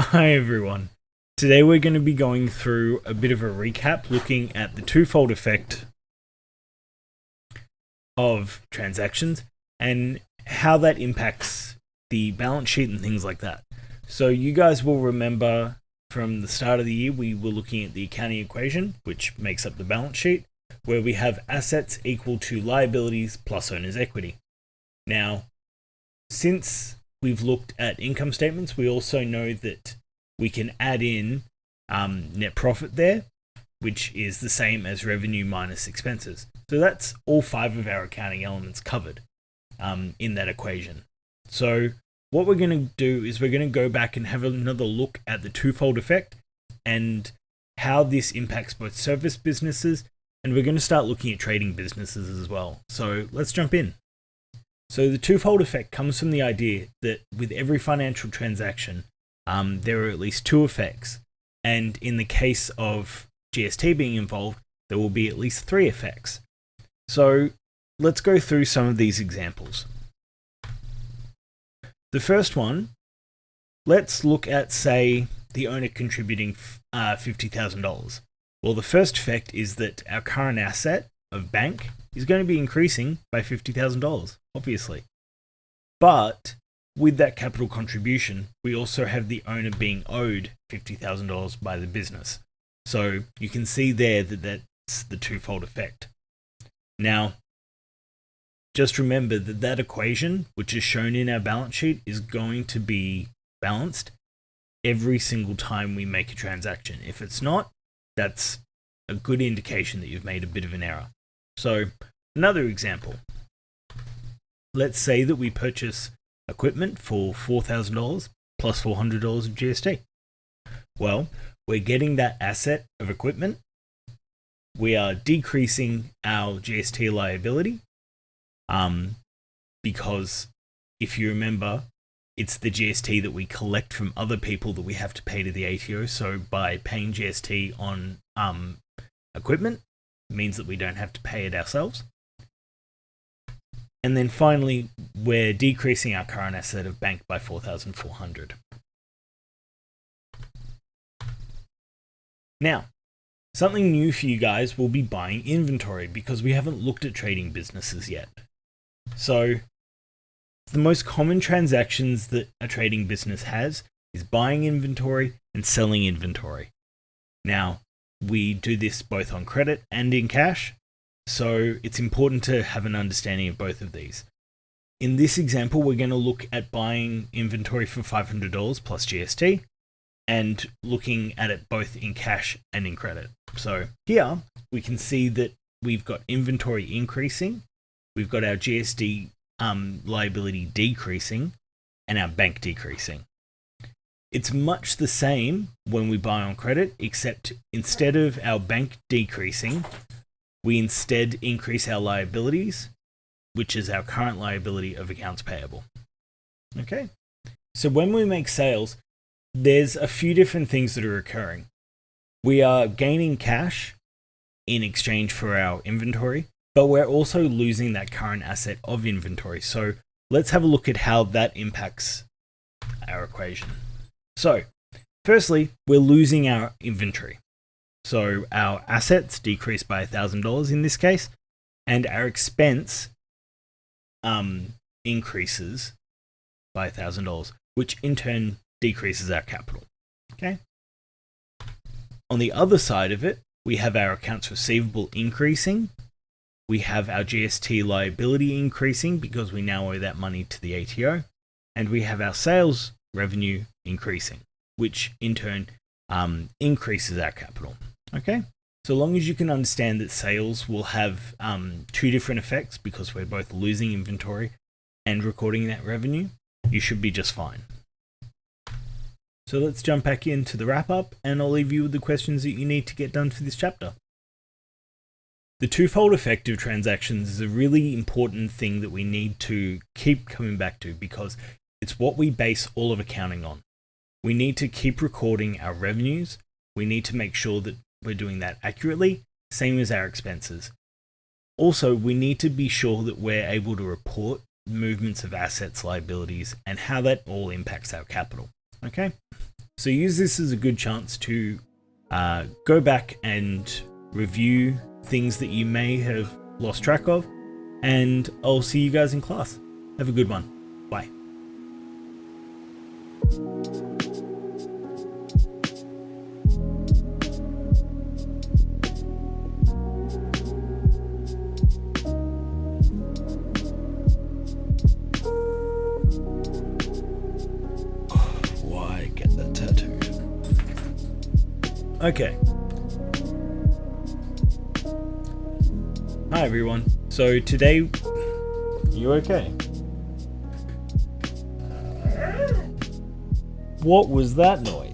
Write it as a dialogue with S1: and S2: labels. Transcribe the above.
S1: Hi everyone. Today we're going to be going through a bit of a recap looking at the twofold effect of transactions and how that impacts the balance sheet and things like that. So you guys will remember from the start of the year we were looking at the accounting equation, which makes up the balance sheet, where we have assets equal to liabilities plus owner's equity. Now, since we've looked at income statements, we also know that we can add in net profit there, which is the same as revenue minus expenses. So that's all 5 of our accounting elements covered in that equation. So what we're going to do is we're going to go back and have another look at the twofold effect and how this impacts both service businesses, and we're going to start looking at trading businesses as well. So let's jump in. So the twofold effect comes from the idea that with every financial transaction, there are at least 2 effects. And in the case of GST being involved, there will be at least 3 effects. So let's go through some of these examples. The first one, let's look at, say, the owner contributing $50,000. Well, the first effect is that our current asset of bank is going to be increasing by $50,000, obviously. But with that capital contribution, we also have the owner being owed $50,000 by the business. So you can see there that that's the twofold effect. Now, just remember that that equation, which is shown in our balance sheet, is going to be balanced every single time we make a transaction. If it's not, that's a good indication that you've made a bit of an error. So another example. Let's say that we purchase equipment for $4,000 plus $400 of GST. Well, we're getting that asset of equipment. We are decreasing our GST liability because if you remember, it's the GST that we collect from other people that we have to pay to the ATO. So by paying GST on equipment, it means that we don't have to pay it ourselves. And then finally, we're decreasing our current asset of bank by $4,400. Now, something new for you guys will be buying inventory because we haven't looked at trading businesses yet. So the most common transactions that a trading business has is buying inventory and selling inventory. Now, we do this both on credit and in cash, so it's important to have an understanding of both of these. In this example, we're going to look at buying inventory for $500 plus GST and looking at it both in cash and in credit. So here we can see that we've got inventory increasing, we've got our GST liability decreasing, and our bank decreasing. It's much the same when we buy on credit, except instead of our bank decreasing, we instead increase our liabilities, which is our current liability of accounts payable. Okay, so when we make sales, there's a few different things that are occurring. We are gaining cash in exchange for our inventory, but we're also losing that current asset of inventory. So let's have a look at how that impacts our equation. So firstly, we're losing our inventory. So our assets decrease by $1,000 in this case, and our expense increases by $1,000, which in turn decreases our capital. Okay. On the other side of it, we have our accounts receivable increasing. We have our GST liability increasing because we now owe that money to the ATO, and we have our sales revenue increasing, which in turn increases our capital. Okay, so long as you can understand that sales will have 2 different effects because we're both losing inventory and recording that revenue, you should be just fine. So let's jump back into the wrap up, and I'll leave you with the questions that you need to get done for this chapter. The twofold effect of transactions is a really important thing that we need to keep coming back to because it's what we base all of accounting on. We need to keep recording our revenues. We need to make sure that we're doing that accurately, same as our expenses. Also, we need to be sure that we're able to report movements of assets, liabilities, and how that all impacts our capital. Okay? So use this as a good chance to go back and review things that you may have lost track of, and I'll see you guys in class. Have a good one. Bye. Why get that tattooed? Okay. Hi everyone. So today, you okay? What was that noise?